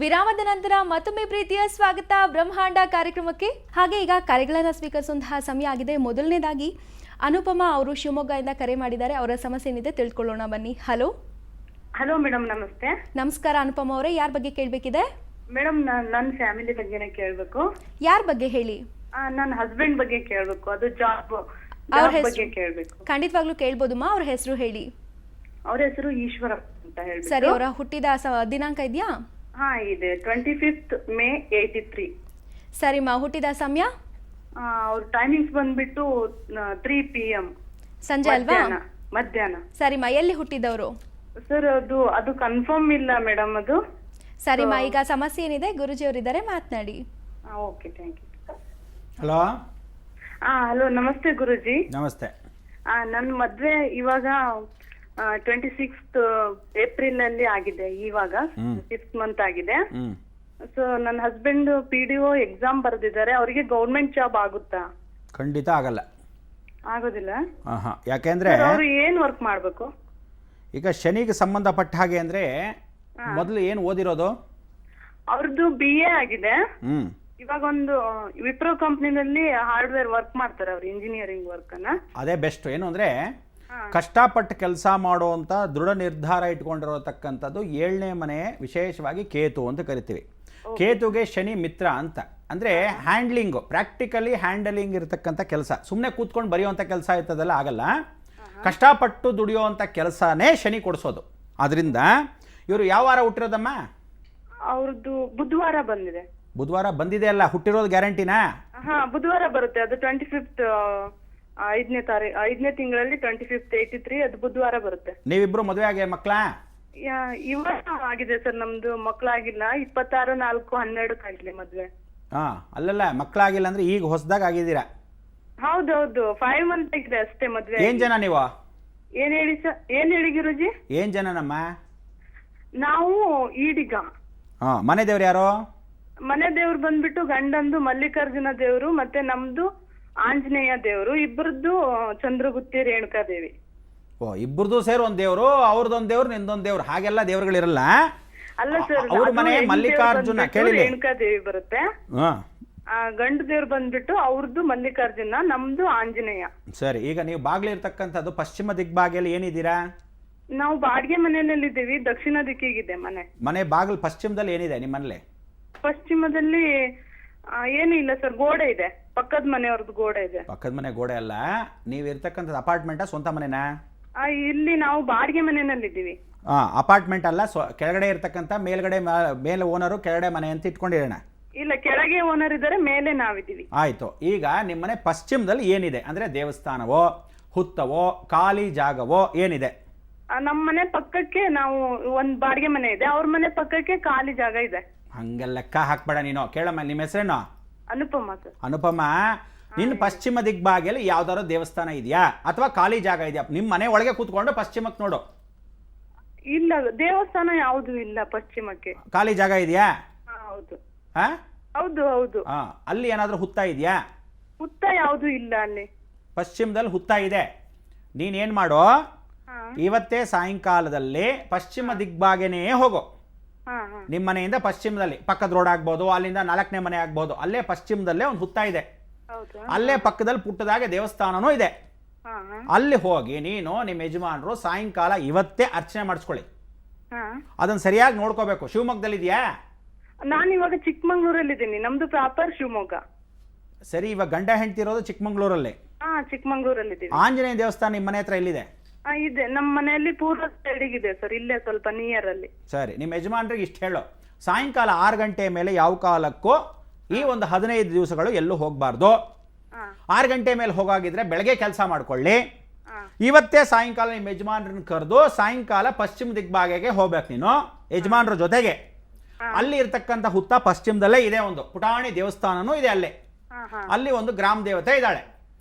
ವಿರಾಮದ ನಂತರ ಮತ್ತೊಮ್ಮೆ ಪ್ರೀತಿಯ ಸ್ವಾಗತ ಬ್ರಹ್ಮಾಂಡ ಕಾರ್ಯಕ್ರಮಕ್ಕೆ. ಹಾಗೆ ಈಗ ಕರೆಗಳನ್ನು ಸ್ವೀಕರಿಸುವಂತಹ ಸಮಯ ಆಗಿದೆ. ಮೊದಲನೇದಾಗಿ ಅನುಪಮಾ ಅವರು ಶಿವಮೊಗ್ಗದಿಂದ ಕರೆ ಮಾಡಿದ್ದಾರೆ. ಅವರ ಸಮಸ್ಯೆ ಏನಿದೆ ತಿಳ್ಕೊಳ್ಳೋಣ ಬನ್ನಿ. ಹಲೋ ಹಲೋ ಮೇಡಮ್, ನಮಸ್ತೆ. ನಮಸ್ಕಾರ ಅನುಪಮಾ ಅವರೇ, ಯಾರ ಬಗ್ಗೆ ಕೇಳಬೇಕಿದೆ? ಮೇಡಮ್ ನನ್ನ ಫ್ಯಾಮಿಲಿ ಬಗ್ಗೆನೇ ಕೇಳಬೇಕು. ಯಾರ ಬಗ್ಗೆ ಹೇಳಿ? ನನ್ನ ಹಸ್ಬೆಂಡ್ ಬಗ್ಗೆ ಕೇಳಬೇಕು. ಅದು ಜಾಬ್ ಬಗ್ಗೆ ಕೇಳಬೇಕು. ಖಂಡಿತವಾಗ್ಲೂ ಕೇಳ್ಬೋದಮ್ಮ. ಅವ್ರ ಹೆಸರು ಹೇಳಿ. ಅವ್ರ ಹೆಸರು ಈಶ್ವರ ಅಂತ ಹೇಳ್ಬೇಕು. ಸರಿ, ಅವರ ಹುಟ್ಟಿದ ದಿನಾಂಕ ಇದೆಯಾ? ಹಾ ಇದೆ, 25th May 83. ಸರಿಮ್ಮ, ಹುಟ್ಟಿದ ಸಮಯ? ಅವ್ರ ಟೈಮಿಂಗ್ಸ್ ಬಂದ್ಬಿಟ್ಟು 3 PM ಸಂಜೆ ಅಲ್ವಾ? ಮಧ್ಯಾಹ್ನ. ಸರಿಮ್ಮ, ಎಲ್ಲಿ ಹುಟ್ಟಿದವರು? ಸರ್ ಅದು ಕನ್ಫರ್ಮ್ ಇಲ್ಲ ಮೇಡಮ್. ಅದು ಸರಿಮ್ಮ, ಈಗ ಸಮಸ್ಯೆ ಏನಿದೆ ಗುರುಜಿ ಅವರಿದ್ದಾರೆ, ಮಾತನಾಡಿ. Okay, thank you. Hello. Hello, ನಮಸ್ತೆ ಗುರುಜಿ. ನಮಸ್ತೆ. ನನ್ನ ಮದ್ವೆ ಇವಾಗ 26th April ಅಲ್ಲಿ ಆಗಿದೆ. ಇವಾಗ 5th month ಆಗಿದೆ. ಸೊ ನನ್ನ ಹಸ್ಬೆಂಡ್ PDO ಎಕ್ಸಾಮ್ ಬರೆದಿದ್ದಾರೆ. ಅವರಿಗೆ ಗೌರ್ಮೆಂಟ್ ಜಾಬ್ ಆಗುತ್ತಾ? ಖಂಡಿತ ಆಗಲ್ಲ. ಆಗೋದಿಲ್ಲ? ಯಾಕೆಂದ್ರೆ ಅವರು ಏನ್ ವರ್ಕ್ ಮಾಡ್ಬೇಕು? ಈಗ ಶನಿಗೆ ಸಂಬಂಧಪಟ್ಟ ಹಾಗೆ ಅಂದ್ರೆ ಮೊದಲು ಏನು ಓದಿರೋದು? ಅವ್ರದ್ದು BA ಆಗಿದೆ. ಇವಾಗ ಒಂದು ವಿಪ್ರೋ ಕಂಪ್ನಿನಲ್ಲಿ ಹಾರ್ಡ್ವೇರ್ ವರ್ಕ್ ಮಾಡ್ತಾರೆ. ಅವ್ರು ಇಂಜಿನಿಯರಿಂಗ್ ವರ್ಕ್ ಅನ್ನ. ಅದೇ ಬೆಸ್ಟ್. ಏನು ಅಂದ್ರೆ ಕಷ್ಟಪಟ್ಟು ಕೆಲಸ ಮಾಡುವಂತ ದೃಢ ನಿರ್ಧಾರ ಇಟ್ಕೊಂಡಿರತಕ್ಕಂಥದ್ದು 7ನೇ ಮನೆ, ವಿಶೇಷವಾಗಿ ಕೇತು ಅಂತ ಕರಿತೀವಿ. ಕೇತುಗೆ ಶನಿ ಮಿತ್ರ ಅಂತ. ಅಂದ್ರೆ ಹ್ಯಾಂಡ್ಲಿಂಗು, ಪ್ರಾಕ್ಟಿಕಲಿ ಹ್ಯಾಂಡಲಿಂಗ್ ಇರತಕ್ಕಂಥ ಕೆಲಸ. ಸುಮ್ಮನೆ ಕೂತ್ಕೊಂಡು ಬರೆಯುವಂಥ ಕೆಲಸ ಇರ್ತದಲ್ಲ, ಆಗಲ್ಲ. ಕಷ್ಟಪಟ್ಟು ದುಡಿಯುವಂಥ ಕೆಲಸನೇ ಶನಿ ಕೊಡಿಸೋದು. ಅದರಿಂದ ಇವರು ಯಾವ ವಾರ ಹುಟ್ಟಿರೋದಮ್ಮ? ಅವ್ರದ್ದು ಬುಧವಾರ ಬಂದಿದೆ. ಬುಧವಾರ ಬಂದಿದೆ ಅಲ್ಲ, ಹುಟ್ಟಿರೋದು ಗ್ಯಾರಂಟಿನಾ? ಬುಧವಾರ ಬರುತ್ತೆ. ಅದು 25th 5ನೇ ತಿಂಗಳಲ್ಲಿ 25th 83. ಅದು ಬುಧವಾರ ಬರುತ್ತೆ. ನೀವಿಬ್ರು ಮದುವೆ ಆಗಿ ಮಕ್ಕಳಾ? ಇವಾಗ ಆಗಿದೆ ಸರ್, ನಮ್ದು ಮಕ್ಕಳಾಗಿಲ್ಲ. 26/4/12 ಆಗಿದೆ ಮದ್ವೆ. ಅಲ್ಲಲ್ಲ, ಮಕ್ಕಳಾಗಿಲ್ಲ ಅಂದ್ರೆ ಈಗ ಹೊಸದಾಗ ಆಗಿದ್ದೀರಾ? ಹೌದೌದು, 5 months ಆಗಿದೆ ಅಷ್ಟೇ ಮದ್ವೆ. ಏನ್ ಜನ ನೀವು? ಏನ್ ಹೇಳಿ ಸರ್? ಏನ್ ಹೇಳಿ ಗುರುಜಿ? ಏನ್ ಜನ ನಮ್ಮ? ನಾವು ಈಡಿಗ. ಮನೆ ದೇವ್ರು ಯಾರು? ಮನೆ ದೇವ್ರು ಬಂದ್ಬಿಟ್ಟು ಗಂಡಂದು ಮಲ್ಲಿಕಾರ್ಜುನ ದೇವ್ರು, ಮತ್ತೆ ನಮ್ದು ಆಂಜನೇಯ ದೇವ್ರು. ಇಬ್ಬರದ್ದು ಚಂದ್ರಗುತ್ತಿ ರೇಣುಕಾದೇವಿ. ಇಬ್ಬರದು ಸೇರಿ ಒಂದ್ ದೇವ್ರು, ಅವ್ರದೊಂದ್ ದೇವ್ರು, ನಿಂದೊಂದ್ ದೇವ್ರು, ಹಾಗೆಲ್ಲ ದೇವ್ರುಗಳಿರಲ್ಲ. ಅಲ್ಲ ಸರ್, ಅವ್ರ ಮನೆ ಮಲ್ಲಿಕಾರ್ಜುನ ಕೇಳಿ. ರೇಣುಕಾದೇವಿ ಬರುತ್ತೆ. ಗಂಡು ದೇವ್ರು ಬಂದ್ಬಿಟ್ಟು ಅವ್ರದ್ದು ಮಲ್ಲಿಕಾರ್ಜುನ, ನಮ್ದು ಆಂಜನೇಯ. ಸರಿ, ಈಗ ನೀವು ಬಾಗ್ಲಿರ್ತಕ್ಕಂಥದ್ದು ಪಶ್ಚಿಮ ದಿಗ್ಭಾಗಿಯಲ್ಲಿ ಏನಿದ್ದೀರಾ? ನಾವು ಬಾಡಿಗೆ ಮನೆಯಲ್ಲಿ ಇದ್ದೀವಿ. ದಕ್ಷಿಣ ದಿಕ್ಕಿಗಿದೆ ಮನೆ. ಮನೆ ಬಾಗಿಲು ಪಶ್ಚಿಮದಲ್ಲಿ ಏನಿದೆ ನಿಮ್ಮನೇಲಿ? ಪಶ್ಚಿಮದಲ್ಲಿ ಏನು ಇಲ್ಲ ಸರ್, ಗೋಡೆ ಇದೆ. ಪಕ್ಕದ ಮನೆಯವ್ರದ್ದು ಗೋಡೆ ಇದೆ. ಪಕ್ಕದ ಮನೆ ಗೋಡೆ ಅಲ್ಲ. ನೀವು ಇರ್ತಕ್ಕಂಥದ್ದು ಅಪಾರ್ಟ್ಮೆಂಟಾ ಸ್ವಂತ ಮನೆನಾ? ಇಲ್ಲಿ ನಾವು ಬಾಡಿಗೆ ಮನೆಯಲ್ಲಿ ಇದ್ದೀವಿ. ಅಪಾರ್ಟ್ಮೆಂಟ್ ಅಲ್ಲ, ಕೆಳಗಡೆ ಇರ್ತಕ್ಕಂಥ ಮೇಲ್ಗಡೆ ಮೇಲೆ ಓನರು, ಕೆಳಗಡೆ ಮನೆ ಅಂತ ಇಟ್ಕೊಂಡಿರೋಣ. ಇಲ್ಲ, ಕೆಳಗೆ ಓನರ್ ಇದ್ದಾರೆ, ಮೇಲೆ ನಾವಿದ್ದೀವಿ. ಆಯ್ತು. ಈಗ ನಿಮ್ಮನೆ ಪಶ್ಚಿಮದಲ್ಲಿ ಏನಿದೆ ಅಂದ್ರೆ ದೇವಸ್ಥಾನವೋ, ಹುತ್ತವೋ, ಖಾಲಿ ಜಾಗವೋ ಏನಿದೆ? ನಮ್ಮ ಮನೆ ಪಕ್ಕಕ್ಕೆ ನಾವು ಒಂದ್ ಬಾಡಿಗೆ ಮನೆ ಇದೆ, ಅವ್ರ ಮನೆ ಪಕ್ಕಕ್ಕೆ ಖಾಲಿ ಜಾಗ ಇದೆ. ಹಂಗ ಲೆಕ್ಕ ಹಾಕ್ಬೇಡ ನೀನು. ಕೇಳಮ್ಮ, ನಿಮ್ಮ ಹೆಸರೇನು? ಅನುಪಮ ಸರ್. ಅನುಪಮ, ನಿನ್ನ ಪಶ್ಚಿಮ ದಿಗ್ಭಾಗಿಯಲ್ಲಿ ಯಾವ್ದಾದ್ರು ದೇವಸ್ಥಾನ ಇದೆಯಾ ಅಥವಾ ಖಾಲಿ ಜಾಗ ಇದೆಯಾ? ನಿಮ್ಮ ಮನೆ ಒಳಗೆ ಕೂತ್ಕೊಂಡು ಪಶ್ಚಿಮಕ್ಕೆ ನೋಡು. ಇಲ್ಲ, ದೇವಸ್ಥಾನ ಯಾವುದು ಇಲ್ಲ ಪಶ್ಚಿಮಕ್ಕೆ. ಖಾಲಿ ಜಾಗ ಇದೆಯಾ? ಹೌದು. ಹೌದು ಹೌದು. ಅಲ್ಲಿ ಏನಾದ್ರೂ ಹುತ್ತ ಇದೆಯಾ? ಹುತ್ತ ಯಾವುದು ಇಲ್ಲ ಅಲ್ಲಿ. ಪಶ್ಚಿಮದಲ್ಲಿ ಹುತ್ತ ಇದೆ. ನೀನೇನ್ ಮಾಡು, ಇವತ್ತೇ ಸಾಯಂಕಾಲದಲ್ಲಿ ಪಶ್ಚಿಮ ದಿಗ್ಭಾಗನೇ ಹೋಗು. ನಿಮ್ಮ ಮನೆಯಿಂದ ಪಶ್ಚಿಮದಲ್ಲಿ ಪಕ್ಕದ ರೋಡ್ ಆಗ್ಬೋದು, ಅಲ್ಲಿಂದ 4ನೇ ಮನೆ ಆಗ್ಬೋದು, ಅಲ್ಲೇ ಪಶ್ಚಿಮದಲ್ಲೇ ಒಂದು ಹುತ್ತ ಇದೆ. ಅಲ್ಲೇ ಪಕ್ಕದಲ್ಲಿ ಪುಟ್ಟದಾಗೆ ದೇವಸ್ಥಾನನೂ ಇದೆ. ಅಲ್ಲಿ ಹೋಗಿ ನೀನು ನಿಮ್ಮ ಯಜಮಾನರು ಸಾಯಂಕಾಲ ಇವತ್ತೇ ಅರ್ಚನೆ ಮಾಡಿಸ್ಕೊಳ್ಳಿ. ಅದನ್ನ ಸರಿಯಾಗಿ ನೋಡ್ಕೋಬೇಕು. ಶಿವಮೊಗ್ಗದಲ್ಲಿ ಇದೆಯಾ? ನಾನು ಇವಾಗ ಚಿಕ್ಕಮಂಗ್ಳೂರಲ್ಲಿ ಇದ್ದೀನಿ. ನಮ್ದು ಪ್ರಾಪರ್ ಶಿವಮೊಗ್ಗ. ಸರಿ, ಇವಾಗ ಗಂಡ ಹೆಂಡತಿ ಇರೋದು ಚಿಕ್ಕಮಂಗ್ಳೂರಲ್ಲಿ? ಚಿಕ್ಕಮಂಗ್ಳೂರಲ್ಲಿ ಇದ್ದೀವಿ. ಆಂಜನೇಯ ದೇವಸ್ಥಾನ ನಿಮ್ಮ ಮನೆ ಹತ್ರ ಎಲ್ಲಿದೆ? ಇದೆ, ನಮ್ಮ ಮನೆಯಲ್ಲಿ ಪೂರ್ವ ಸೈಡಿಗಿದೆ ಸರ್, ಇಲ್ಲೇ ಸ್ವಲ್ಪ ನಿಯರ್ ಅಲ್ಲಿ. ಸರಿ, ನಿಮ್ಮ ಯಜಮಾನ್ರಿಗೆ ಇಷ್ಟು ಹೇಳು, ಸಾಯಂಕಾಲ 6 ಗಂಟೆ ಮೇಲೆ ಯಾವ ಕಾಲಕ್ಕೂ ಈ ಒಂದು 15 ದಿವಸಗಳು ಎಲ್ಲೂ ಹೋಗಬಾರ್ದು. 6 ಗಂಟೆ ಮೇಲೆ ಹೋಗಾಗಿದ್ರೆ ಬೆಳಗ್ಗೆ ಕೆಲಸ ಮಾಡ್ಕೊಳ್ಳಿ. ಇವತ್ತೇ ಸಾಯಂಕಾಲ ನಿಮ್ಮ ಯಜಮಾನ್ರನ್ನ ಕರೆದು ಸಾಯಂಕಾಲ ಪಶ್ಚಿಮ ದಿಗ್ಭಾಗಕ್ಕೆ ಹೋಗ್ಬೇಕು ನೀನು ಯಜಮಾನ್ರ ಜೊತೆಗೆ. ಅಲ್ಲಿ ಇರ್ತಕ್ಕಂಥ ಹುತ್ತ ಪಶ್ಚಿಮದಲ್ಲೇ ಇದೆ. ಒಂದು ಪುಟಾಣಿ ದೇವಸ್ಥಾನನೂ ಇದೆ ಅಲ್ಲೇ. ಅಲ್ಲಿ ಒಂದು ಗ್ರಾಮ ದೇವತೆ ಇದ್ದಾಳೆ.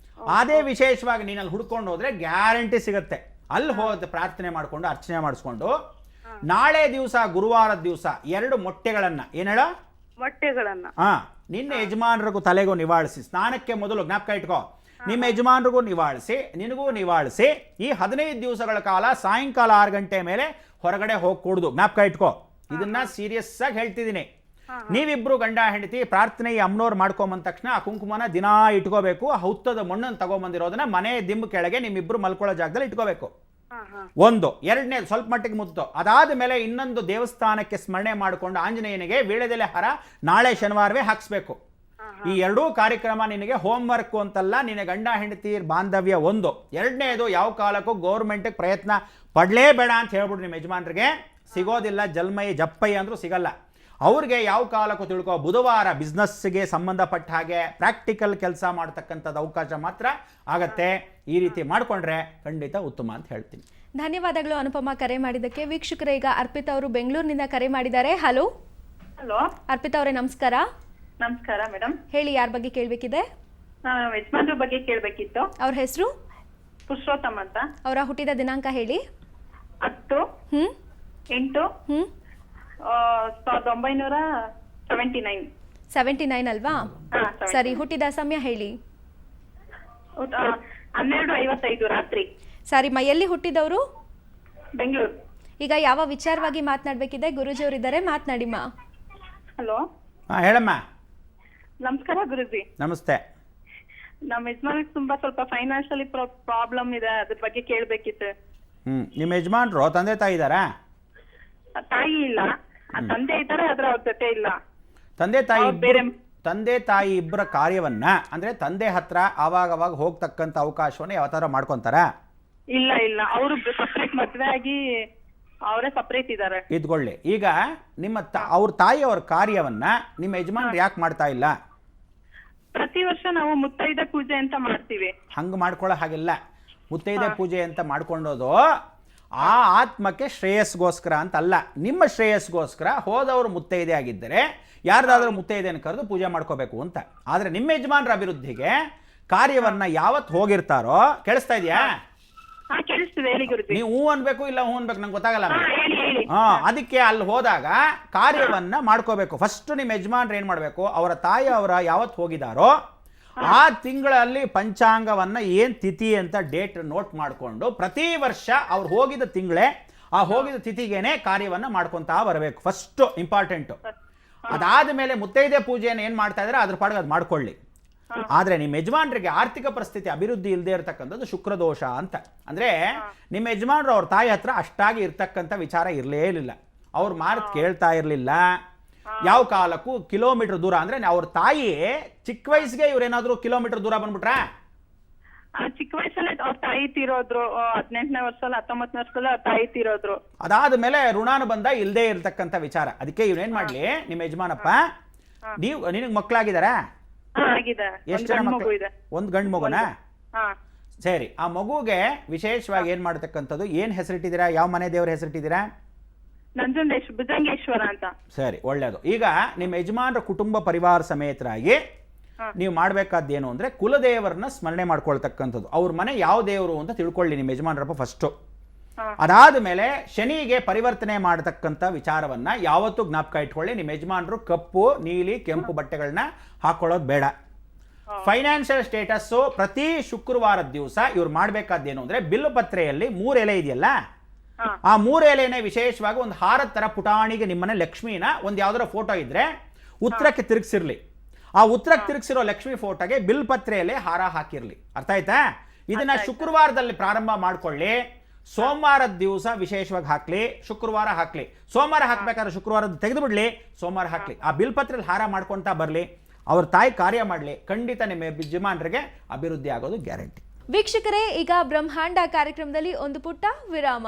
ಅದೇ ವಿಶೇಷವಾಗಿ ನೀನಲ್ಲಿ ಹುಡ್ಕೊಂಡು ಹೋದ್ರೆ ಗ್ಯಾರಂಟಿ ಸಿಗುತ್ತೆ. ಅಲ್ಲಿ ಹೋದ ಪ್ರಾರ್ಥನೆ ಮಾಡಿಕೊಂಡು ಅರ್ಚನೆ ಮಾಡಿಸ್ಕೊಂಡು ನಾಳೆ ದಿವಸ, ಗುರುವಾರದ ದಿವಸ 2 ಮೊಟ್ಟೆಗಳನ್ನ, ಏನ್ ಹೇಳ, ಮೊಟ್ಟೆಗಳನ್ನ ನಿನ್ನ ಯಜಮಾನರಿಗೂ ತಲೆಗೂ ನಿವಾಳಿಸಿ, ಸ್ನಾನಕ್ಕೆ ಮೊದಲು ಜ್ಞಾಪಕ ಇಟ್ಕೋ, ನಿಮ್ಮ ಯಜಮಾನರಿಗೂ ನಿವಾಳಿಸಿ, ನಿನಗೂ ನಿವಾಳಿಸಿ, ಈ 15 ದಿವಸಗಳ ಕಾಲ ಸಾಯಂಕಾಲ 6 ಗಂಟೆ ಮೇಲೆ ಹೊರಗಡೆ ಹೋಗಿ ಕೂಡುದು. ಜ್ಞಾಪಕ ಇಟ್ಕೋ. ಇದನ್ನ ಸೀರಿಯಸ್ ಆಗಿ ಹೇಳ್ತಿದ್ದೀನಿ. ನೀವಿಬ್ರು ಗಂಡ ಹೆಂಡತಿ ಪ್ರಾರ್ಥನೆ ಈ ಅಮ್ಮನವ್ರು ಮಾಡ್ಕೊಂಬಂದ ತಕ್ಷಣ ಆ ಕುಂಕುಮನ ದಿನಾ ಇಟ್ಕೋಬೇಕು. ಆ ಹುತ್ತದ ಮಣ್ಣನ್ನು ತಗೊಂಬಂದಿರೋದನ್ನ ಮನೆ ದಿಂಬು ಕೆಳಗೆ ನಿಮ್ಮಿಬ್ರು ಮಲ್ಕೊಳ್ಳೋ ಜಾಗದಲ್ಲಿ ಇಟ್ಕೋಬೇಕು. ಒಂದು. ಎರಡನೇ ಸ್ವಲ್ಪ ಮಟ್ಟಿಗೆ ಮುತ್ತು. ಅದಾದ ಮೇಲೆ ಇನ್ನೊಂದು ದೇವಸ್ಥಾನಕ್ಕೆ ಸ್ಮರಣೆ ಮಾಡಿಕೊಂಡು ಆಂಜನೇಯನಿಗೆ ವೀಳ್ಯದೆಲೆ ಹಾರ ನಾಳೆ ಶನಿವಾರವೇ ಹಾಕ್ಸ್ಬೇಕು. ಈ ಎರಡೂ ಕಾರ್ಯಕ್ರಮ ನಿನಗೆ ಹೋಮ್ವರ್ಕ್ ಅಂತಲ್ಲ, ನಿನ್ನ ಗಂಡ ಹೆಂಡತಿ ಬಾಂಧವ್ಯ ಒಂದು. ಎರಡನೇದು ಯಾವ ಕಾಲಕ್ಕೂ ಗೌರ್ಮೆಂಟ್ಗೆ ಪ್ರಯತ್ನ ಪಡಲೇಬೇಡ ಅಂತ ಹೇಳ್ಬಿಡು ನಿಮ್ಮ ಯಜಮಾನ್ರಿಗೆ. ಸಿಗೋದಿಲ್ಲ, ಜಲ್ಮೈ ಜಪ್ಪೈ ಅಂದ್ರೂ ಸಿಗಲ್ಲ. ಅವ್ರಿಗೆ ಯಾವ ಕಾಲಕ್ಕೂ ತಿಳ್ಕೊ, ಬುಧವಾರ ಬಿಸ್ನೆಸ್ಗೆ ಸಂಬಂಧಪಟ್ಟ ಹಾಗೆ ಪ್ರಾಕ್ಟಿಕಲ್ ಕೆಲಸ ಮಾಡ್ತಕ್ಕಂಥದ್ದು ಅವಕಾಶ ಮಾತ್ರ ಆಗತ್ತೆ. ಈ ರೀತಿ ಮಾಡಿಕೊಂಡ್ರೆ ಖಂಡಿತ ಉತ್ತಮ ಅಂತ ಹೇಳ್ತೀನಿ. ಧನ್ಯವಾದಗಳು ಅನುಪಮ, ಕರೆ ಮಾಡಿದ್ದಕ್ಕೆ. ವೀಕ್ಷಕರೇ, ಈಗ ಅರ್ಪಿತಾ ಅವರು ಬೆಂಗಳೂರಿನಿಂದ ಕರೆ ಮಾಡಿದ್ದಾರೆ. ಹಲೋ ಹಲೋ, ಅರ್ಪಿತಾ ಅವರೇ ನಮಸ್ಕಾರ. ನಮಸ್ಕಾರ ಮೇಡಮ್. ಹೇಳಿ, ಯಾರ ಬಗ್ಗೆ ಕೇಳಬೇಕಿದೆ? ಯಜಮಾನ್ರ ಬಗ್ಗೆ ಕೇಳಬೇಕಿತ್ತು. ಅವ್ರ ಹೆಸರು? ಪುರುಷೋತ್ತಮ್ ಅಂತ. ಅವರ ಹುಟ್ಟಿದ ದಿನಾಂಕ ಹೇಳಿ. 10/8/1979. 79 ಅಲ್ವಾ? ಸರಿ, ಹುಟ್ಟಿದ ಸಮಯ ಹೇಳಿ. 12:55 ರಾತ್ರಿ. ಸರಿ, ಎಲ್ಲಿ ಹುಟ್ಟಿದವರು? ಬೆಂಗಳೂರು. ಈಗ ಯಾವ ವಿಚಾರವಾಗಿ ಮಾತನಾಡಬೇಕಿದೆ? ಗುರುಜಿ ಅವರಿದ್ದಾರೆ, ಮಾತನಾಡಿಮ್ಮ. ಹಲೋ. ಹಾಂ, ಹೇಳಮ್ಮ. ನಮಸ್ಕಾರ ಗುರುಜಿ. ನಮಸ್ತೆ. ನಮ್ಮ ಯಜಮಾನಿಗೆ ತುಂಬಾ ಸ್ವಲ್ಪ ಫೈನಾನ್ಷಿಯಲಿ ಪ್ರಾಬ್ಲಮ್ ಇದೆ, ಅದ್ರ ಬಗ್ಗೆ ಕೇಳ್ಬೇಕಿತ್ತು. ನಿಮ್ಮ ಯಜಮಾನ್ರು ತಂದೆ ತಾಯಿ ಇದ್ದಾರಾ? ತಾಯಿ ಇಲ್ಲ, ತಂದೆ ಇದ್ದಾರೆ, ಆದ್ರೆ ಅವ್ರ ಜೊತೆ ಇಲ್ಲ. ತಂದೆ ತಾಯಿ ಇಬ್ಬರ ಕಾರ್ಯವನ್ನ ಅಂದ್ರೆ ತಂದೆ ಹತ್ರ ಆವಾಗ ಹೋಗ್ತಕ್ಕಂಥ ಅವಕಾಶವನ್ನ ಯಾವ ತರ ಮಾಡ್ಕೊಂತಾರ? ಇಲ್ಲ ಇಲ್ಲ, ಅವರು ಸಪರೇಟ್ ಮದ್ವೆ ಆಗಿ ಅವರೇ ಸಪರೇಟ್ ಇದ್ದಾರೆ. ಇದ್ಕೊಳ್ಳಿ. ಈಗ ನಿಮ್ಮ ಅವ್ರ ತಾಯಿ ಅವ್ರ ಕಾರ್ಯವನ್ನ ನಿಮ್ಮ ಯಜಮಾನ್ರು ಯಾಕೆ ಮಾಡ್ತಾ ಇಲ್ಲ? ಪ್ರತಿ ವರ್ಷ ನಾವು ಮುತ್ತೈದೆ ಪೂಜೆ ಅಂತ ಮಾಡ್ತೀವಿ. ಹಂಗ ಮಾಡ್ಕೊಳ್ಳೋ ಹಾಗಿಲ್ಲ. ಮುತ್ತೈದೆ ಪೂಜೆ ಅಂತ ಮಾಡ್ಕೊಂಡೋದು ಆ ಆತ್ಮಕ್ಕೆ ಶ್ರೇಯಸ್ಗೋಸ್ಕರ ಅಂತ ಅಲ್ಲ, ನಿಮ್ಮ ಶ್ರೇಯಸ್ಗೋಸ್ಕರ. ಹೋದವರು ಮುತ್ತೈದೆ ಆಗಿದ್ದರೆ ಯಾರ್ದಾದ್ರೂ ಮುತ್ತೈದೆಯನ್ನು ಕರೆದು ಪೂಜೆ ಮಾಡ್ಕೋಬೇಕು ಅಂತ. ಆದ್ರೆ ನಿಮ್ಮ ಯಜಮಾನ್ರ ಅಭಿವೃದ್ಧಿಗೆ ಕಾರ್ಯವನ್ನ ಯಾವತ್ತು ಹೋಗಿರ್ತಾರೋ, ಕೇಳಿಸ್ತಾ ಇದೆಯಾ? ನೀವು ಹೂ ಅನ್ಬೇಕು, ಇಲ್ಲ ಹೂ ಅನ್ಬೇಕು, ನಂಗೆ ಗೊತ್ತಾಗಲ್ಲ. ಅದಕ್ಕೆ ಅಲ್ಲಿ ಹೋದಾಗ ಕಾರ್ಯವನ್ನ ಮಾಡ್ಕೋಬೇಕು. ಫಸ್ಟ್ ನಿಮ್ಮ ಯಜಮಾನ್ರು ಏನ್ ಮಾಡ್ಬೇಕು, ಅವರ ತಾಯಿ ಅವರ ಯಾವತ್ತು ಹೋಗಿದಾರೋ ಆ ತಿಂಗಳಲ್ಲಿ ಪಂಚಾಂಗವನ್ನ ಏನ್ ತಿಥಿ ಅಂತ ಡೇಟ್ ನೋಟ್ ಮಾಡಿಕೊಂಡು ಪ್ರತಿ ವರ್ಷ ಅವ್ರು ಹೋಗಿದ ತಿಂಗಳೇ ಆ ಹೋಗಿದ ತಿಥಿಗೇನೆ ಕಾರ್ಯವನ್ನ ಮಾಡ್ಕೊಂತ ಬರಬೇಕು. First important. ಅದಾದ ಮೇಲೆ ಮುತ್ತೈದೆ ಪೂಜೆಯನ್ನು ಏನ್ ಮಾಡ್ತಾ ಇದ್ರೆ ಅದ್ರ ಪಾಡಿಗೆ ಅದು ಮಾಡ್ಕೊಳ್ಳಿ. ಆದ್ರೆ ನಿಮ್ಮ ಯಜಮಾನ್ರಿಗೆ ಆರ್ಥಿಕ ಪರಿಸ್ಥಿತಿ ಅಭಿವೃದ್ಧಿ ಇಲ್ಲದೆ ಇರತಕ್ಕಂಥದ್ದು ಶುಕ್ರದೋಷ ಅಂತ. ಅಂದ್ರೆ ನಿಮ್ಮ ಯಜಮಾನ್ರು ಅವ್ರ ತಾಯಿ ಹತ್ರ ಅಷ್ಟಾಗಿ ಇರ್ತಕ್ಕಂಥ ವಿಚಾರ ಇರಲೇ ಇಲ್ಲ. ಅವ್ರ ಮಾತು ಕೇಳ್ತಾ ಇರಲಿಲ್ಲ. ಯಾವ ಕಾಲಕ್ಕೂ ಕಿಲೋಮೀಟರ್ ದೂರ ಅಂದ್ರೆ ಅವ್ರ ತಾಯಿ ಚಿಕ್ಕ ವಯಸ್ಸಿಗೆ ಇವ್ರೇನಾದ್ರು ಕಿಲೋಮೀಟರ್ ದೂರ ಬಂದ್ಬಿಟ್ರ? ಚಿಕ್ಕ ವಯಸ್ಸಲ್ಲಿ ಅವ್ರ ತಾಯಿ ತೀರೋದ್ರು. 18ನೇ ವರ್ಷದಲ್ಲಿ 19ನೇ ವರ್ಷದಲ್ಲಿ ಅವ್ರ ತಾಯಿ ತೀರೋದ್ರು. ಅದಾದ ಮೇಲೆ ಋಣಾನುಬಂಧ ಇಲ್ಲದೆ ಇರತಕ್ಕಂಥ ವಿಚಾರ. ಅದಕ್ಕೆ ಇವ್ರೇನ್ ಮಾಡ್ಲಿ ನಿಮ್ಮ ಯಜಮಾನಪ್ಪ, ನಿನಗ್ ಮಕ್ಕಳಾಗಿದಾರ? ಎಷ್ಟು ಜನ ಮಕ್ಕಳು? ಒಂದು ಗಂಡು ಮಗುನಾ? ಸರಿ, ಆ ಮಗುಗೆ ವಿಶೇಷವಾಗಿ ಏನ್ ಮಾಡ್ತಕ್ಕಂಥದ್ದು, ಏನ್ ಹೆಸರಿಟ್ಟಿದ್ದೀರಾ? ಯಾವ ಮನೆ ದೇವ್ರ ಹೆಸರಿಟ್ಟಿದ್ದೀರಾ? ಭುಜಂಗೇಶ್ವರ ಅಂತ. ಸರಿ, ಒಳ್ಳೇದು. ಈಗ ನಿಮ್ಮ ಯಜಮಾನರ ಕುಟುಂಬ ಪರಿವಾರ ಸಮೇತರಾಗಿ ನೀವು ಮಾಡ್ಬೇಕಾದ್ದೇನು ಅಂದ್ರೆ ಕುಲದೇವರನ್ನ ಸ್ಮರಣೆ ಮಾಡ್ಕೊಳ್ತಕ್ಕಂಥದ್ದು. ಅವ್ರ ಮನೆ ಯಾವ ದೇವರು ಅಂತ ತಿಳ್ಕೊಳ್ಳಿ ನಿಮ್ಮ ಯಜಮಾನರಪ್ಪ ಫಸ್ಟು. ಅದಾದ ಮೇಲೆ ಶನಿಗೆ ಪರಿವರ್ತನೆ ಮಾಡತಕ್ಕಂಥ ವಿಚಾರವನ್ನ ಯಾವತ್ತೂ ಜ್ಞಾಪಕ ಇಟ್ಕೊಳ್ಳಿ. ನಿಮ್ಮ ಯಜಮಾನರು ಕಪ್ಪು, ನೀಲಿ, ಕೆಂಪು ಬಟ್ಟೆಗಳನ್ನ ಹಾಕೊಳ್ಳೋದು ಬೇಡ. ಫೈನಾನ್ಷಿಯಲ್ ಸ್ಟೇಟಸ್ಸು ಪ್ರತಿ ಶುಕ್ರವಾರದ ದಿವಸ ಇವ್ರು ಮಾಡ್ಬೇಕಾದ್ದೇನು ಅಂದ್ರೆ ಬಿಲ್ಲು ಪತ್ರೆಯಲ್ಲಿ 3 ಎಲೆ ಇದೆಯಲ್ಲ, ಆ 3 ಎಲೆನೇ ವಿಶೇಷವಾಗಿ ಒಂದು ಹಾರದ ತರ ಪುಟಾಣಿಗೆ ನಿಮ್ಮನೆ ಲಕ್ಷ್ಮಿನ ಒಂದು ಯಾವ್ದಾರ ಫೋಟೋ ಇದ್ರೆ ಉತ್ತರಕ್ಕೆ ತಿರುಗಿಸಿರ್ಲಿ. ಆ ಉತ್ತರಕ್ಕೆ ತಿರುಗಿಸಿರೋ ಲಕ್ಷ್ಮಿ ಫೋಟೋಗೆ ಬಿಲ್ ಪತ್ರೆಯಲ್ಲಿ ಹಾರ ಹಾಕಿರ್ಲಿ. ಅರ್ಥ ಆಯ್ತಾ? ಇದನ್ನ ಶುಕ್ರವಾರದಲ್ಲಿ ಪ್ರಾರಂಭ ಮಾಡ್ಕೊಳ್ಳಿ. ಸೋಮವಾರದ ದಿವಸ ವಿಶೇಷವಾಗಿ ಹಾಕ್ಲಿ, ಶುಕ್ರವಾರ ಹಾಕ್ಲಿ. ಸೋಮವಾರ ಹಾಕ್ಬೇಕಾದ್ರೆ ಶುಕ್ರವಾರದ ತೆಗೆದು ಬಿಡ್ಲಿ, ಸೋಮವಾರ ಹಾಕ್ಲಿ. ಆ ಬಿಲ್ ಪತ್ರೆಯಲ್ಲಿ ಹಾರ ಮಾಡ್ಕೊಂತ ಬರ್ಲಿ. ಅವ್ರ ತಾಯಿ ಕಾರ್ಯ ಮಾಡಲಿ. ಖಂಡಿತ ನಿಮ್ಮ ಯಜಮಾನರಿಗೆ ಅಭಿವೃದ್ಧಿ ಆಗೋದು ಗ್ಯಾರಂಟಿ. ವೀಕ್ಷಕರೇ, ಈಗ ಬ್ರಹ್ಮಾಂಡ ಕಾರ್ಯಕ್ರಮದಲ್ಲಿ ಒಂದು ಪುಟ್ಟ ವಿರಾಮ.